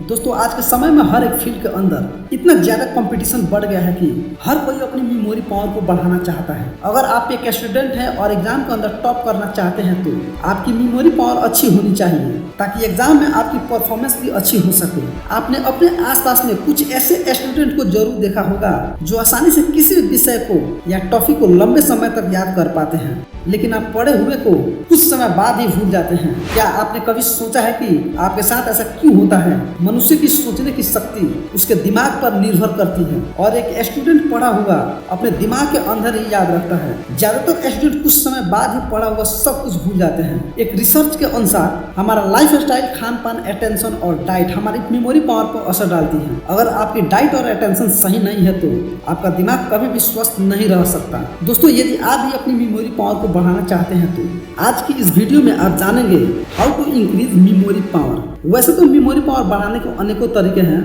दोस्तों आज के समय में हर एक फील्ड के अंदर इतना ज्यादा कंपटीशन बढ़ गया है कि हर कोई अपनी मेमोरी पावर को बढ़ाना चाहता है। अगर आप एक स्टूडेंट हैं और एग्जाम के अंदर टॉप करना चाहते हैं तो आपकी मेमोरी पावर अच्छी होनी चाहिए ताकि एग्जाम में आपकी परफॉर्मेंस भी अच्छी हो सके। आपने अपने आसपास में कुछ ऐसे स्टूडेंट को जरूर देखा होगा जो आसानी से किसी भी विषय को या टॉपिक को लंबे समय तक याद कर पाते हैं, लेकिन आप पढ़े हुए को कुछ समय बाद ही भूल जाते हैं। क्या आपने कभी सोचा है कि आपके साथ ऐसा क्यों होता है? मनुष्य की सोचने की शक्ति उसके दिमाग पर निर्भर करती है और एक स्टूडेंट पढ़ा हुआ अपने दिमाग के अंदर ही याद रखता है। ज्यादातर स्टूडेंट कुछ समय बाद ही पढ़ा हुआ सब कुछ भूल जाते हैं। एक रिसर्च के अनुसार हमारा लाइफ स्टाइल, खान पान, अटेंशन और डाइट हमारी मेमोरी पावर पर असर डालती है। अगर आपकी डाइट और अटेंशन सही नहीं है तो आपका दिमाग कभी भी स्वस्थ नहीं रह सकता। दोस्तों यदि आप भी अपनी मेमोरी पावर को बढ़ाना चाहते हैं तो आज की इस वीडियो में आप जानेंगे how to increase memory power. वैसे तो मेमोरी पावर बढ़ाने के अनेकों तरीके हैं,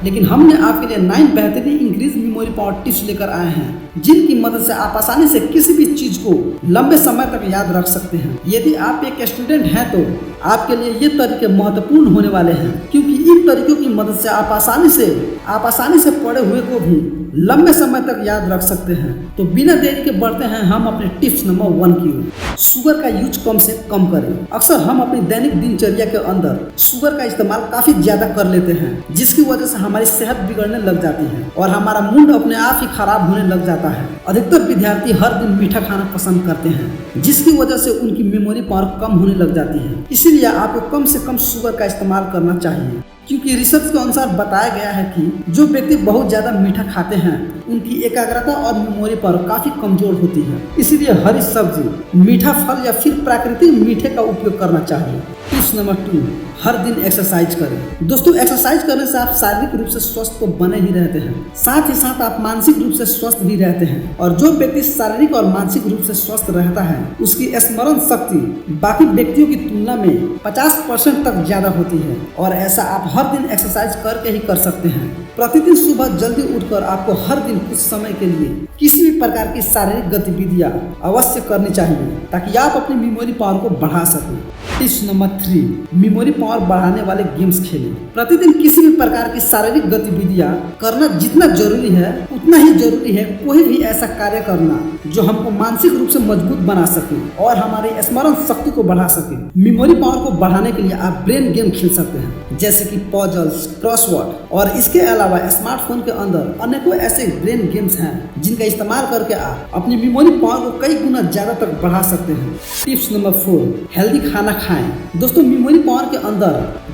लेकिन हमने आपके लिए 9 बेहतरीन इंक्रीज मेमोरी पावर टिप्स लेकर आए हैं जिनकी मदद से आप आसानी से किसी भी चीज को लंबे समय तक याद रख सकते हैं। यदि आप एक स्टूडेंट हैं तो आपके लिए ये तरीके महत्वपूर्ण होने वाले हैं, क्योंकि इन तरीकों की मदद से आप आसानी से पढ़े हुए को भी लंबे समय तक याद रख सकते हैं। तो बिना देरी के बढ़ते हैं हम अपने टिप्स नंबर 1 की ओर। शुगर का यूज कम से कम करें। अक्सर हम अपनी दैनिक दिनचर्या के अंदर शुगर का इस्तेमाल काफी ज्यादा कर लेते हैं, जिसकी वजह से हमारी सेहत बिगड़ने लग जाती है और हमारा मूड अपने आप ही खराब होने लग जाता है। अधिकतर विद्यार्थी हर दिन मीठा खाना पसंद करते हैं, जिसकी वजह से उनकी मेमोरी पावर कम होने लग जाती है। इसीलिए आपको कम से कम शुगर का इस्तेमाल करना चाहिए, क्योंकि रिसर्च के अनुसार बताया गया है कि जो व्यक्ति बहुत ज्यादा मीठा खाते हैं उनकी एकाग्रता और मेमोरी पावर काफी कमजोर होती है। इसीलिए हरी सब्जी, मीठा फल या फिर प्राकृतिक मीठे का उपयोग करना चाहिए। टिप्स नंबर 2, हर दिन एक्सरसाइज करें। दोस्तों एक्सरसाइज करने से आप शारीरिक रूप से स्वस्थ तो बने ही रहते हैं, साथ ही साथ आप मानसिक रूप से स्वस्थ भी रहते हैं। और जो व्यक्ति शारीरिक और मानसिक रूप से स्वस्थ रहता है उसकी स्मरण शक्ति बाकी व्यक्तियों की तुलना में 50% तक ज्यादा होती है। और ऐसा आप हर दिन एक्सरसाइज करके ही कर सकते हैं। प्रतिदिन सुबह जल्दी उठकर आपको हर दिन कुछ समय के लिए किसी भी प्रकार की शारीरिक गतिविधियां अवश्य करनी चाहिए ताकि आप अपनी मेमोरी पावर को बढ़ा सकें। टिप्स नंबर 3, मेमोरी पावर बढ़ाने वाले गेम्स खेलें। प्रतिदिन किसी भी प्रकार की शारीरिक गतिविधियां करना जितना जरूरी है उतना ही जरूरी है कोई भी ऐसा कार्य करना जो हमको मानसिक रूप से मजबूत बना सके और हमारी स्मरण शक्ति को बढ़ा सके। मेमोरी पावर को बढ़ाने के लिए आप ब्रेन गेम खेल सकते हैं, जैसे कि पजल्स, क्रॉसवर्ड। और इसके अलावा स्मार्टफोन के अंदर अनेकों ऐसे ब्रेन गेम्स हैं जिनका इस्तेमाल करके आप अपनी मेमोरी पावर को कई गुना ज्यादा तक बढ़ा सकते हैं। टिप्स नंबर 4, हेल्दी खाना खाएं। दोस्तों मेमोरी पावर के अंदर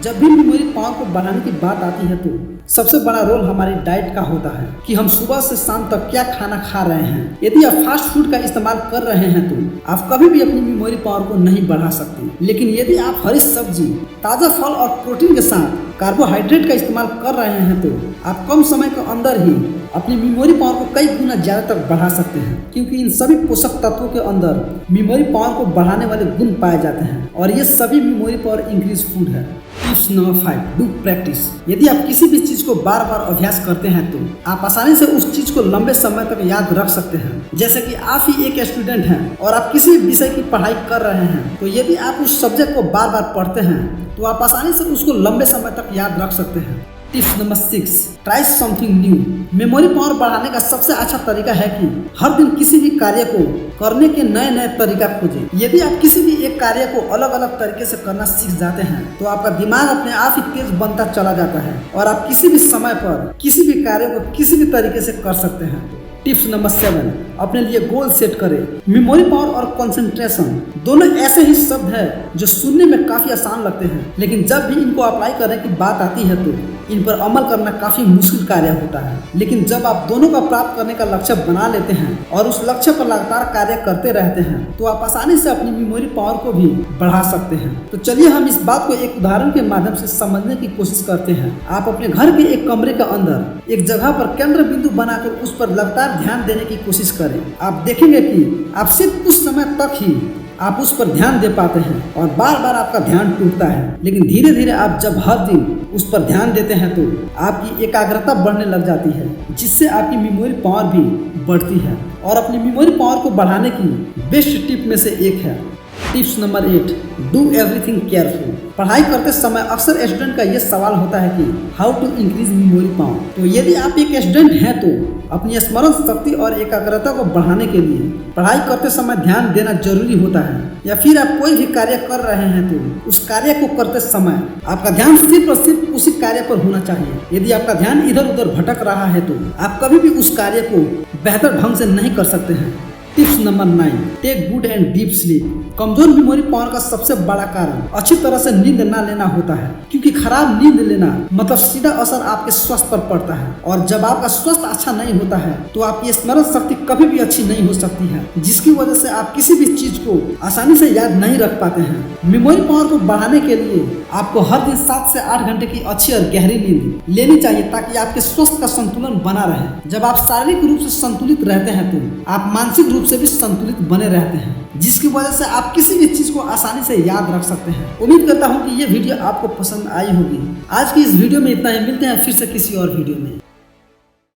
जब भी मेमोरी पावर को बढ़ाने की बात आती है तो सबसे बड़ा रोल हमारी डाइट का होता है कि हम सुबह से शाम तक क्या खाना खा रहे हैं। यदि आप फास्ट फूड का इस्तेमाल कर रहे हैं तो आप कभी भी अपनी मेमोरी पावर को नहीं बढ़ा सकते। लेकिन यदि आप हरी सब्जी, ताज़ा फल और प्रोटीन के साथ कार्बोहाइड्रेट का इस्तेमाल कर रहे हैं तो आप कम समय के अंदर ही अपनी मेमोरी पावर को कई गुना ज्यादा तक बढ़ा सकते हैं, क्योंकि इन सभी पोषक तत्वों के अंदर मेमोरी पावर को बढ़ाने वाले गुण पाए जाते हैं और ये सभी मेमोरी पावर इंक्रीज फूड है। Tips number 5, do practice. यदि आप किसी भी चीज को बार बार अभ्यास करते हैं तो आप आसानी से उस चीज को लंबे समय तक याद रख सकते हैं। जैसे कि आप ही एक स्टूडेंट हैं और आप किसी भी विषय की पढ़ाई कर रहे हैं तो यदि आप उस सब्जेक्ट को बार बार पढ़ते हैं तो आप आसानी से उसको लंबे समय तक याद रख सकते हैं। Tips number 6, try something new. Memory power बढ़ाने का सबसे अच्छा तरीका है कि हर दिन किसी भी कार्य को करने के नए तरीका खोजें। यदि आप किसी भी एक कार्य को अलग अलग तरीके से करना सीख जाते हैं तो आपका दिमाग अपने आप ही तेज बनता चला जाता है और आप किसी भी समय पर किसी भी कार्य को किसी भी तरीके से कर सकते हैं। टिप्स नंबर 7, अपने लिए गोल सेट करें। मेमोरी पावर और कंसंट्रेशन दोनों ऐसे ही शब्द हैं जो सुनने में काफी आसान लगते हैं, लेकिन जब भी इनको अप्लाई करने की बात आती है तो इन पर अमल करना काफी मुश्किल कार्य होता है। लेकिन जब आप दोनों का प्राप्त करने का लक्ष्य बना लेते हैं और उस लक्ष्य पर लगातार कार्य करते रहते हैं तो आप आसानी से अपनी मेमोरी पावर को भी बढ़ा सकते हैं। तो चलिए हम इस बात को एक उदाहरण के माध्यम से समझने की कोशिश करते हैं। आप अपने घर के एक कमरे के अंदर एक जगह पर केंद्र बिंदु बनाकर उस पर लगातार ध्यान देने की कोशिश करें। आप देखेंगे कि आप सिर्फ कुछ समय तक ही आप उस पर ध्यान दे पाते हैं और बार बार आपका ध्यान टूटता है। लेकिन धीरे धीरे आप जब हर दिन उस पर ध्यान देते हैं तो आपकी एकाग्रता बढ़ने लग जाती है, जिससे आपकी मेमोरी पावर भी बढ़ती है। और अपनी मेमोरी पावर को बढ़ाने की बेस्ट टिप में से एक है tips number 8, do everything careful. पढ़ाई करते समय अक्सर स्टूडेंट का यह सवाल होता है कि how to increase memory power. तो यदि आप एक स्टूडेंट हैं तो अपनी स्मरण शक्ति और एकाग्रता को बढ़ाने के लिए पढ़ाई करते समय ध्यान देना जरूरी होता है, या फिर आप कोई भी कार्य कर रहे हैं तो उस कार्य को करते समय आपका ध्यान सिर्फ और सिर्फ उसी कार्य पर होना चाहिए। यदि आपका ध्यान इधर उधर भटक रहा है तो आप कभी भी उस कार्य को बेहतर ढंग से नहीं कर सकते हैं। Tips number 9, take good and deep sleep. कमजोर मेमोरी पावर का सबसे बड़ा कारण अच्छी तरह से नींद ना लेना होता है, क्योंकि खराब नींद लेना मतलब सीधा असर आपके स्वास्थ्य पर पड़ता है, और जब आपका स्वास्थ्य अच्छा नहीं होता है तो आपकी स्मरण शक्ति कभी भी अच्छी नहीं हो सकती है, जिसकी वजह से आप किसी भी चीज को आसानी से याद नहीं रख पाते हैं। मेमोरी पावर को बढ़ाने के लिए आपको हर दिन 7 से 8 घंटे की अच्छी और गहरी नींद लेनी चाहिए, ताकि आपके स्वास्थ्य का संतुलन बना रहे। जब आप शारीरिक रूप से संतुलित रहते हैं तो आप मानसिक रूप से भी संतुलित बने रहते हैं, जिसकी वजह से आप किसी भी चीज को आसानी से याद रख सकते हैं। उम्मीद करता हूँ कि ये वीडियो आपको पसंद आई होगी। आज की इस वीडियो में इतना ही, मिलते हैं फिर से किसी और वीडियो में।